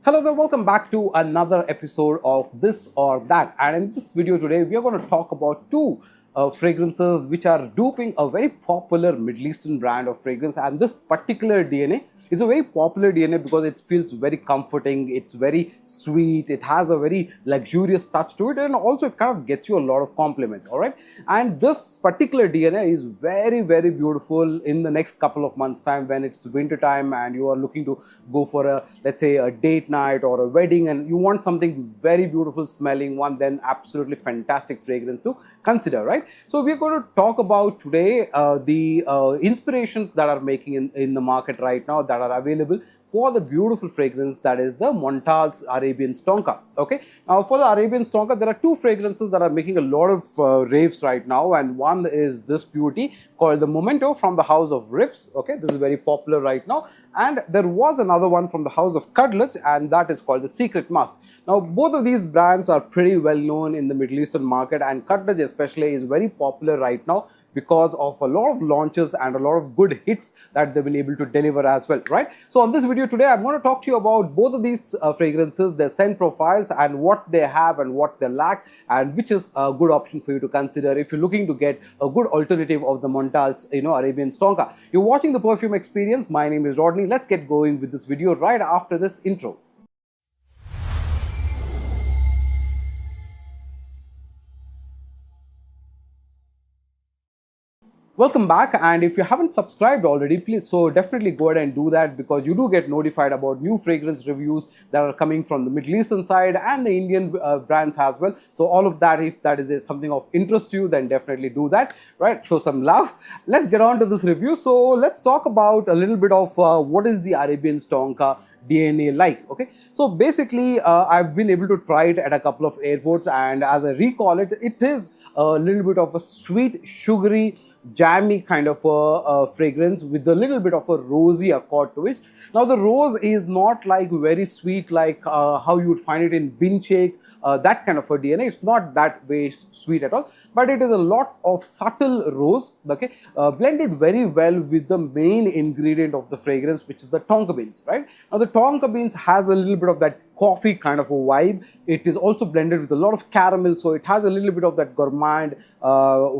Hello there, welcome back to another episode of This or That. And in this video today, we are going to talk about two fragrances which are duping a very popular Middle Eastern brand of fragrance. And this particular DNA is a very popular DNA because it feels very comforting, it's very sweet, it has a very luxurious touch to it, and also it kind of gets you a lot of compliments, all right? And this particular DNA is very, very beautiful in the next couple of months' time when it's winter time and you are looking to go for a, let's say, a date night or a wedding and you want something very beautiful smelling one, then absolutely fantastic fragrance to consider, right? So we're going to talk about today the inspirations that are making in the market right now that are available for the beautiful fragrance that is the Montale's Arabian Tonka. Okay, now for the Arabian Tonka, there are two fragrances that are making a lot of raves right now, and one is this beauty called the Momento from the house of Riffs. Okay, this is very popular right now. And there was another one from the house of Khadlaj, and that is called the Secret Musk. Now, both of these brands are pretty well known in the Middle Eastern market, and Khadlaj especially is very popular right now because of a lot of launches and a lot of good hits that they've been able to deliver as well, right? So on this video today, I'm going to talk to you about both of these fragrances, their scent profiles and what they have and what they lack, and which is a good option for you to consider if you're looking to get a good alternative of the Montale's, Arabian Tonka. You're watching the Perfume Experience. My name is Rodney. Let's get going with this video right after this intro. Welcome back, and if you haven't subscribed already, please definitely go ahead and do that, because you do get notified about new fragrance reviews that are coming from the Middle Eastern side and the Indian brands as well. So all of that, if that is something of interest to you, then definitely do that, right? Show some love. Let's get on to this review. So let's talk about a little bit of what is the Arabian Tonka DNA like. Okay, so basically I've been able to try it at a couple of airports, and as I recall it, it is a little bit of a sweet, sugary, jammy kind of a fragrance with a little bit of a rosy accord to it. Now the rose is not like very sweet like how you would find it in bin shake, that kind of a DNA. It's not that way sweet at all, but it is a lot of subtle rose, okay, blended very well with the main ingredient of the fragrance, which is the tonka beans, right? Now the tonka beans has a little bit of that coffee kind of a vibe. It is also blended with a lot of caramel, so it has a little bit of that gourmand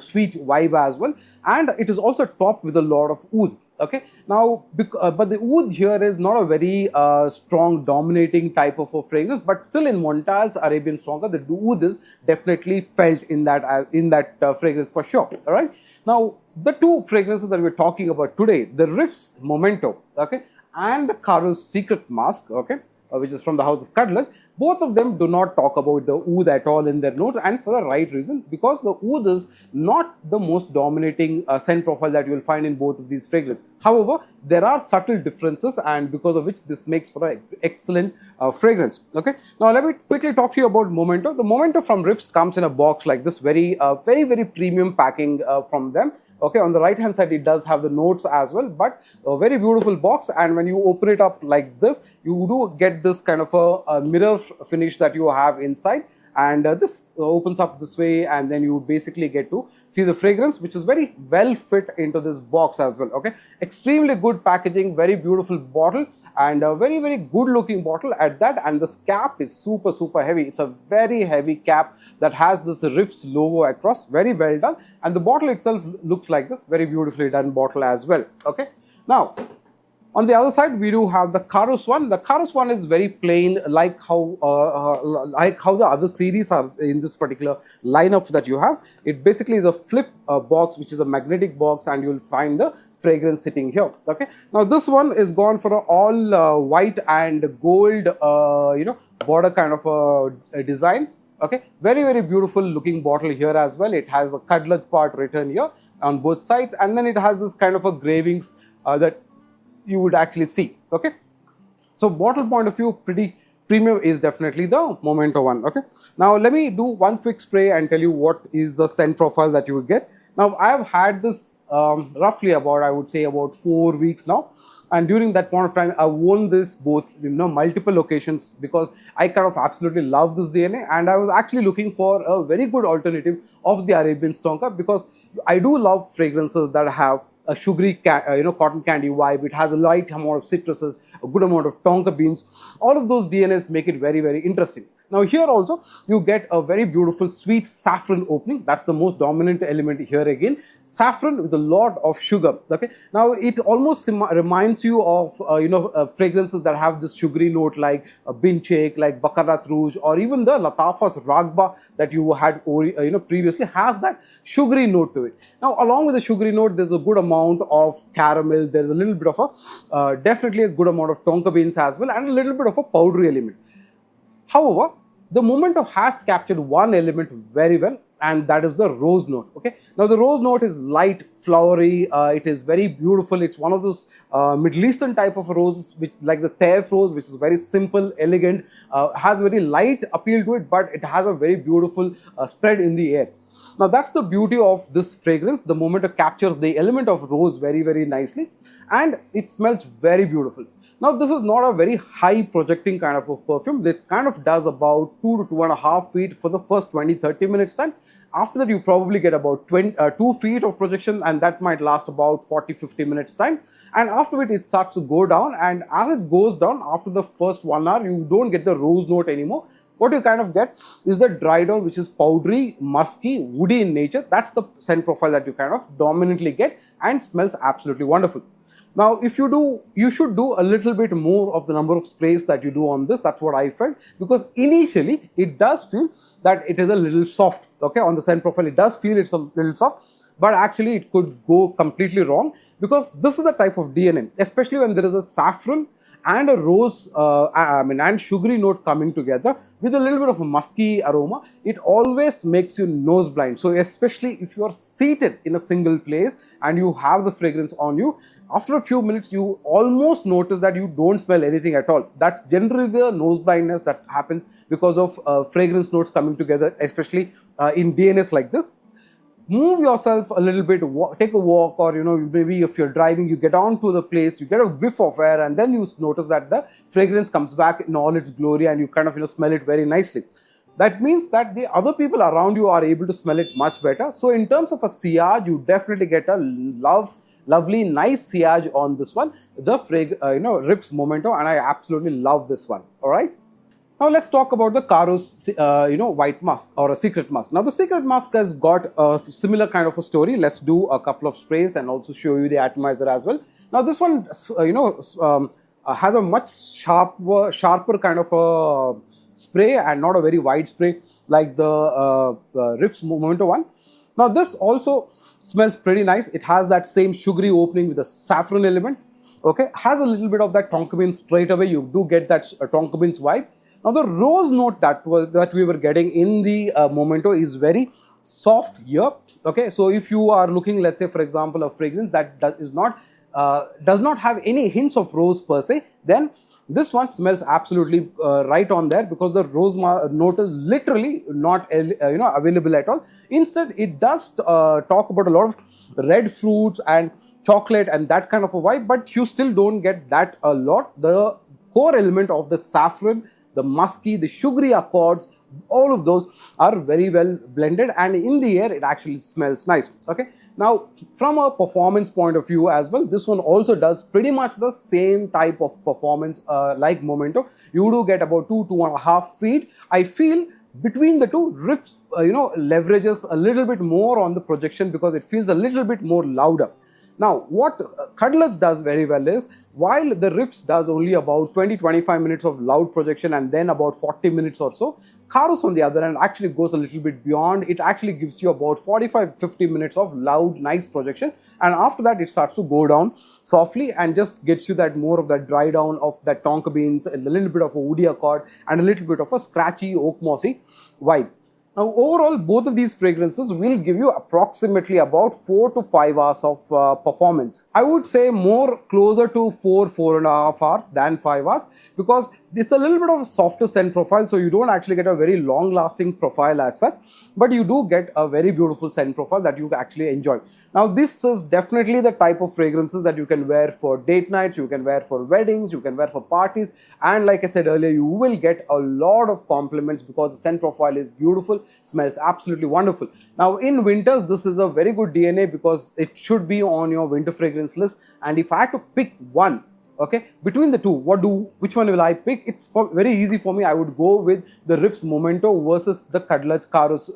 sweet vibe as well, and it is also topped with a lot of oud. Okay, now but the oud here is not a very strong dominating type of a fragrance, but still in Montale's Arabian Tonka, the oud is definitely felt in that fragrance for sure. All right, now the two fragrances that we're talking about today, the Riffs Momento, okay, and the Karus Secret Musk, okay, which is from the house of Khadlaj, both of them do not talk about the oud at all in their notes, and for the right reason, because the oud is not the most dominating scent profile that you will find in both of these fragrances. However, there are subtle differences, and because of which this makes for an excellent fragrance. Okay, now let me quickly talk to you about Momento. The Momento from Riffs comes in a box like this, very premium packing from them. Okay, on the right hand side it does have the notes as well, but a very beautiful box, and when you open it up like this, you do get this kind of a mirror finish that you have inside, and this opens up this way, and then you basically get to see the fragrance, which is very well fit into this box as well. Okay, extremely good packaging, very beautiful bottle, and a very good looking bottle at that, and this cap is super heavy. It's a very heavy cap that has this Riffs logo across, very well done, and the bottle itself looks like this, very beautifully done bottle as well. Okay, now on the other side, we do have the Karus one. The Karus one is very plain, like how the other series are in this particular lineup that you have. It basically is a flip box, which is a magnetic box, and you will find the fragrance sitting here. Okay, now this one is gone for an all white and gold, border kind of a design. Okay, very beautiful looking bottle here as well. It has the Khadlaj part written here on both sides, and then it has this kind of a gravings that you would actually see. Okay, so bottle point of view, pretty premium is definitely the Momento one. Okay, now let me do one quick spray and tell you what is the scent profile that you would get. Now I have had this roughly about, I would say, about 4 weeks now, and during that point of time I worn this both multiple occasions because I kind of absolutely love this DNA, and I was actually looking for a very good alternative of the Arabian Tonka, because I do love fragrances that have a sugary cotton candy vibe. It has a light amount of citruses, a good amount of tonka beans. All of those DNAs make it very, very interesting. Now here also you get a very beautiful sweet saffron opening. That's the most dominant element here again. Saffron with a lot of sugar. Okay. Now it almost reminds you of fragrances that have this sugary note like Binchek, like Baccarat Rouge, or even the Latafas Ragba that you had previously has that sugary note to it. Now along with the sugary note, there's a good amount of caramel. There's a little bit of a definitely a good amount of tonka beans as well, and a little bit of a powdery element. However, the Momento has captured one element very well, and that is the rose note. Okay, now the rose note is light, flowery. It is very beautiful. It's one of those Middle Eastern type of roses, which like the Taif rose, which is very simple, elegant, has very light appeal to it, but it has a very beautiful spread in the air. Now that's the beauty of this fragrance. The Momento captures the element of rose very, very nicely, and it smells very beautiful. Now this is not a very high projecting kind of a perfume. It kind of does about 2 to 2.5 feet for the first 20-30 minutes time. After that, you probably get about 2 feet of projection, and that might last about 40-50 minutes time. And after it starts to go down, and as it goes down, after the first 1 hour, you don't get the rose note anymore. What you kind of get is the dry down, which is powdery, musky, woody in nature. That's the scent profile that you kind of dominantly get, and smells absolutely wonderful. Now, if you do, you should do a little bit more of the number of sprays that you do on this. That's what I felt, because initially it does feel that it is a little soft. Okay, on the scent profile, it does feel it's a little soft, but actually it could go completely wrong, because this is the type of DNA, especially when there is a saffron and a rose, and sugary note coming together with a little bit of a musky aroma. It always makes you nose blind. So especially if you are seated in a single place and you have the fragrance on you, after a few minutes you almost notice that you don't smell anything at all. That's generally the nose blindness that happens because of fragrance notes coming together, especially in DNAs like this. Move yourself a little bit, take a walk, or maybe if you're driving, you get onto the place, you get a whiff of air, and then you notice that the fragrance comes back in all its glory, and you kind of smell it very nicely. That means that the other people around you are able to smell it much better. So in terms of a sillage, you definitely get a lovely, nice sillage on this one, the Riffs Momento, and I absolutely love this one. All right. Now let's talk about the Karus, white musk or a secret musk. Now the secret musk has got a similar kind of a story. Let's do a couple of sprays and also show you the atomizer as well. Now this one, has a much sharper kind of a spray and not a very wide spray like the Riffs Momento one. Now this also smells pretty nice. It has that same sugary opening with a saffron element. Okay, has a little bit of that tonka beans straight away. You do get that tonka beans vibe. Now the rose note that we were getting in the Momento is very soft here. Okay, so if you are looking, let's say for example, a fragrance that does not have any hints of rose per se, then this one smells absolutely right on there, because the rose note is literally not available at all. Instead, it does talk about a lot of red fruits and chocolate and that kind of a vibe, but you still don't get that a lot. The core element of the saffron, the musky, the sugary accords, all of those are very well blended, and in the air it actually smells nice. Okay, now from a performance point of view as well, this one also does pretty much the same type of performance like Momento. You do get about 2.5 feet. I feel between the two, Riffs leverages a little bit more on the projection because it feels a little bit more louder. Now, what Khadlaj does very well is, while the Riffs does only about 20-25 minutes of loud projection and then about 40 minutes or so, Karus on the other hand actually goes a little bit beyond. It actually gives you about 45-50 minutes of loud, nice projection, and after that it starts to go down softly and just gets you that more of that dry down of that tonka beans, a little bit of a woody accord, and a little bit of a scratchy oak mossy vibe. Now, overall, both of these fragrances will give you approximately about 4 to 5 hours of performance. I would say more closer to 4.5 hours than 5 hours, because it's a little bit of a softer scent profile, so you don't actually get a very long-lasting profile as such, but you do get a very beautiful scent profile that you actually enjoy. Now, this is definitely the type of fragrances that you can wear for date nights, you can wear for weddings, you can wear for parties, and like I said earlier, you will get a lot of compliments because the scent profile is beautiful, smells absolutely wonderful. Now, in winters, this is a very good DNA because it should be on your winter fragrance list, and if I had to pick one, Okay, between the two, which one will I pick? It's very easy for me. I would go with the Riffs Momento versus the Khadlaj Karus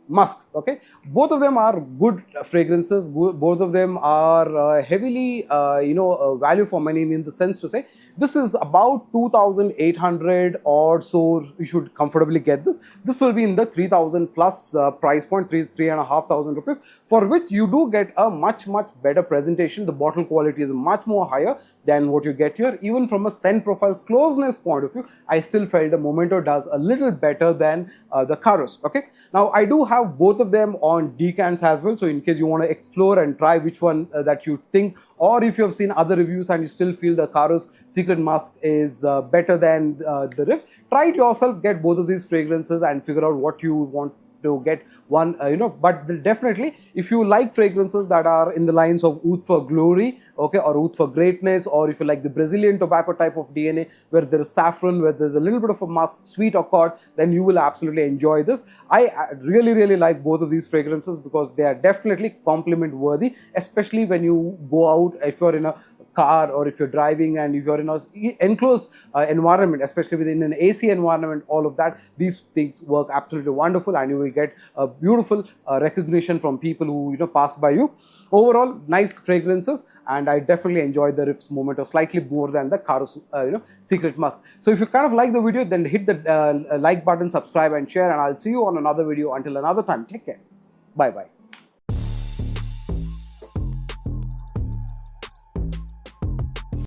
Musk. Okay, both of them are good fragrances. Both of them are heavily value for money, in the sense to say this is about 2,800 or so. You should comfortably get this. This will be in the 3,000 plus price point, 3,500 rupees, for which you do get a much better presentation. The bottle quality is much more higher than what you get here. Even from a scent profile closeness point of view, I still felt the Momento does a little better than the Karus. Okay, now I do have both of them on decants as well, so in case you want to explore and try which one that you think, or if you have seen other reviews and you still feel the Karus Secret Musk is better than the Riff, try it yourself, get both of these fragrances and figure out what you want to get one, but definitely if you like fragrances that are in the lines of oud for glory, okay, or oud for greatness, or if you like the Brazilian tobacco type of DNA where there is saffron, where there's a little bit of a musk, sweet accord, then you will absolutely enjoy this. I really like both of these fragrances because they are definitely compliment worthy, especially when you go out, if you're in a car or if you're driving and if you're in an enclosed environment, especially within an AC environment, all of that, these things work absolutely wonderful, and you will get a beautiful recognition from people who pass by you. Overall, nice fragrances, and I definitely enjoyed the Riffs Momento slightly more than the Karus Secret Musk. So if you kind of like the video, then hit the like button, subscribe and share, and I'll see you on another video. Until another time, take care. Bye bye.